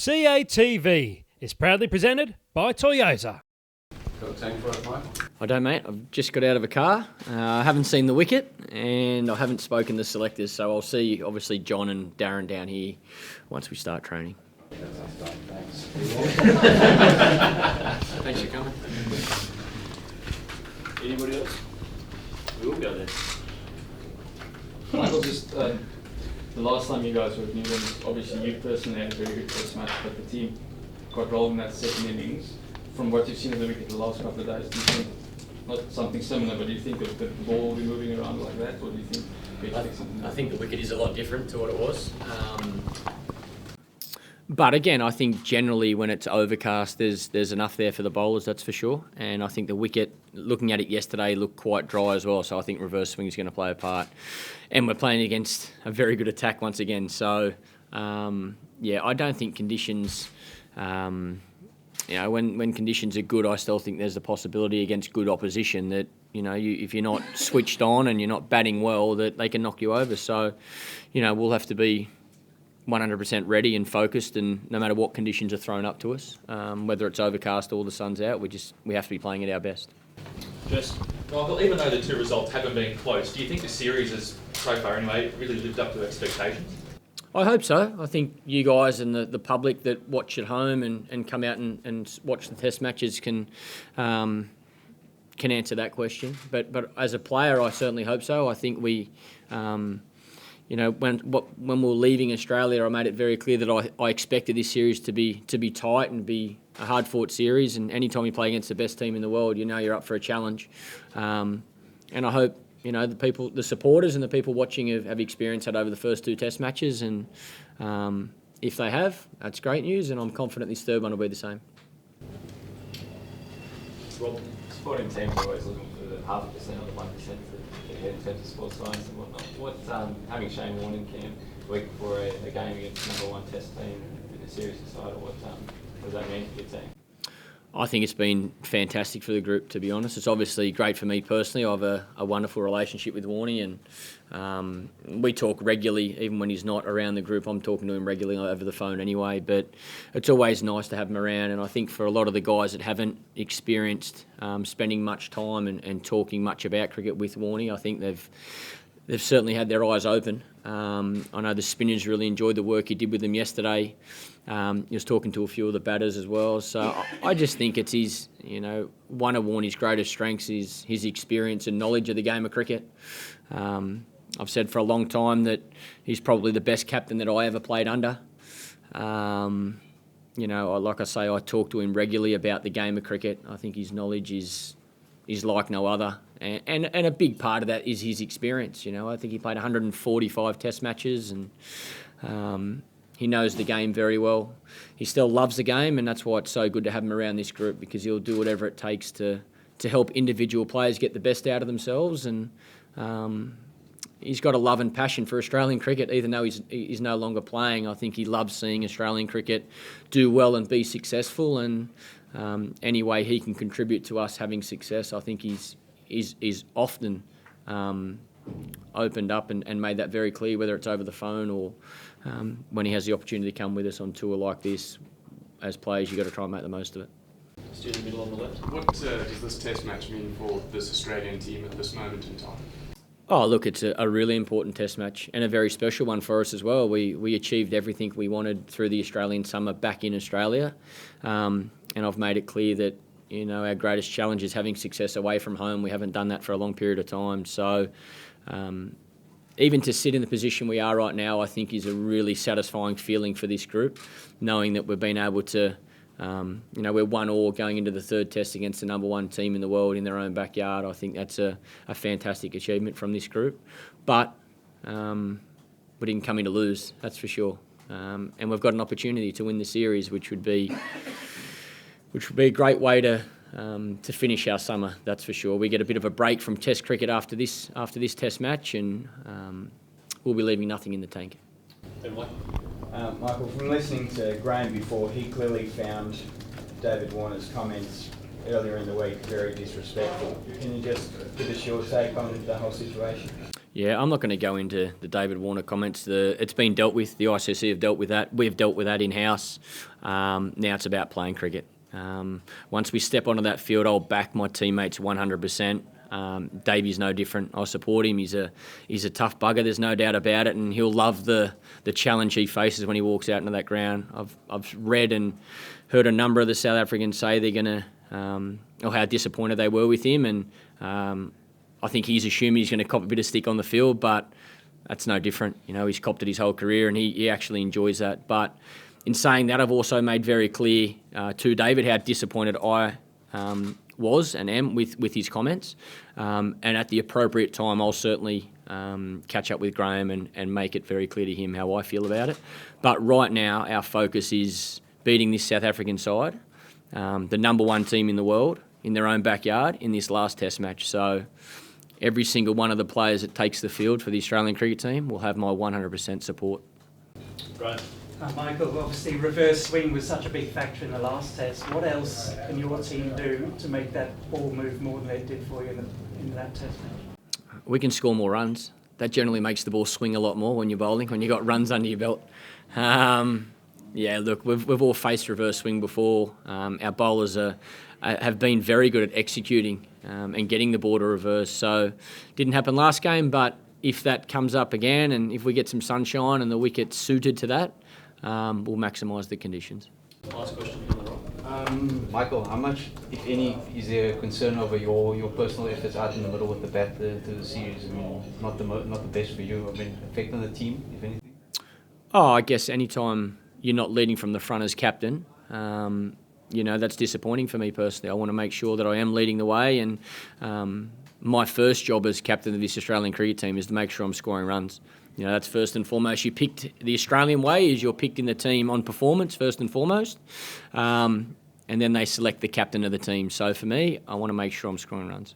CATV is proudly presented by Toyota. Got a team for us, Mike? I don't, mate. I've just got out of a car. I haven't seen the wicket and I haven't spoken to selectors, so I'll see, obviously, John and Darren down here once we start training. Thanks. Thanks for coming. Anybody else? We all go there. Michael, just the last time you guys were with New Zealand, obviously you personally had a very good first match, but the team got rolled in that second innings. From what you've seen of the wicket the last couple of days, do you think, not something similar, but do you think that the ball will be moving around like that, or do you think I think the wicket is a lot different to what it was. But again, I think generally when it's overcast, there's enough there for the bowlers, that's for sure. And I think the wicket, looking at it yesterday, looked quite dry as well. So I think reverse swing is going to play a part. And we're playing against a very good attack once again. So I don't think conditions. When conditions are good, I still think there's a possibility against good opposition that if you're not switched on and you're not batting well, that they can knock you over. So, we'll have to be 100% ready and focused, and no matter what conditions are thrown up to us, whether it's overcast or the sun's out, we have to be playing at our best. Just, Michael, even though the two results haven't been close, do you think the series has, so far anyway, really lived up to expectations? I hope so. I think you guys and the public that watch at home and come out and watch the test matches can answer that question. But as a player, I certainly hope so. I think we... when we were leaving Australia, I made it very clear that I expected this series to be tight and be a hard-fought series. And any time you play against the best team in the world, you're up for a challenge. And I hope the supporters and the people watching have experienced that over the first two Test matches. And if they have, that's great news. And I'm confident this third one will be the same. Well, sporting teams are always looking for the 0.5% or the 1% to get in terms of sports science and whatnot. What's having Shane Warne in camp the week before a game against the number one Test team in a series aside, what does that mean for your team? I think it's been fantastic for the group, to be honest. It's obviously great for me personally. I have a wonderful relationship with Warnie, and we talk regularly, even when he's not around the group. I'm talking to him regularly over the phone anyway, but it's always nice to have him around. And I think for a lot of the guys that haven't experienced spending much time and talking much about cricket with Warnie, I think they've certainly had their eyes open. I know the spinners really enjoyed the work he did with them yesterday. He was talking to a few of the batters as well. So I just think it's his, one of Warnie's greatest strengths is his experience and knowledge of the game of cricket. I've said for a long time that he's probably the best captain that I ever played under. Like I say, I talk to him regularly about the game of cricket. I think his knowledge is like no other. And a big part of that is his experience. I think he played 145 Test matches and he knows the game very well. He still loves the game, and that's why it's so good to have him around this group, because he'll do whatever it takes to help individual players get the best out of themselves. And he's got a love and passion for Australian cricket, even though he's no longer playing. I think he loves seeing Australian cricket do well and be successful. And any way he can contribute to us having success, I think he's often opened up and made that very clear, whether it's over the phone or when he has the opportunity to come with us on tour like this. As players, you've got to try and make the most of it. Stu in the middle on the left. What does this Test match mean for this Australian team at this moment in time? Oh, look, it's a really important Test match and a very special one for us as well. We achieved everything we wanted through the Australian summer back in Australia, and I've made it clear that our greatest challenge is having success away from home. We haven't done that for a long period of time. So even to sit in the position we are right now, I think is a really satisfying feeling for this group, knowing that we've been able to, we're 1-1 going into the third Test against the number one team in the world in their own backyard. I think that's a fantastic achievement from this group. But we didn't come in to lose, that's for sure. And we've got an opportunity to win the series, which would be a great way to finish our summer, that's for sure. We get a bit of a break from Test cricket after this Test match, and we'll be leaving nothing in the tank. Michael, from listening to Graham before, he clearly found David Warner's comments earlier in the week very disrespectful. Can you just give us your take on the whole situation? Yeah, I'm not going to go into the David Warner comments. It's been dealt with. The ICC have dealt with that. We've dealt with that in-house. Now it's about playing cricket. Once we step onto that field, I'll back my teammates 100%. Davey's no different. I support him. He's a tough bugger. There's no doubt about it, and he'll love the challenge he faces when he walks out into that ground. I've read and heard a number of the South Africans say they're going to, or how disappointed they were with him, and I think he's assuming he's going to cop a bit of stick on the field, but that's no different. You know, he's copped it his whole career, and he actually enjoys that. But in saying that, I've also made very clear to David how disappointed I was and am with his comments. And at the appropriate time, I'll certainly catch up with Graham and make it very clear to him how I feel about it. But right now, our focus is beating this South African side, the number one team in the world, in their own backyard in this last Test match. So every single one of the players that takes the field for the Australian cricket team will have my 100% support. Right. Michael, obviously reverse swing was such a big factor in the last Test. What else can your team do to make that ball move more than they did for you in that Test match? We can score more runs. That generally makes the ball swing a lot more when you're bowling, when you've got runs under your belt. Yeah, look, we've all faced reverse swing before. Our bowlers have been very good at executing and getting the ball to reverse. So didn't happen last game, but if that comes up again and if we get some sunshine and the wicket's suited to that, we'll maximise the conditions. Last question on the rock. Michael, how much, if any, is there concern over your personal efforts out in the middle with the bat to the series? I mean, not the best for you. I mean, affecting the team, if anything? Oh, I guess anytime you're not leading from the front as captain, you know, that's disappointing for me personally. I want to make sure that I am leading the way, and my first job as captain of this Australian cricket team is to make sure I'm scoring runs. You know, that's first and foremost. You picked the Australian way, is you're picked in the team on performance first and foremost, and then they select the captain of the team. So for me, I want to make sure I'm scoring runs.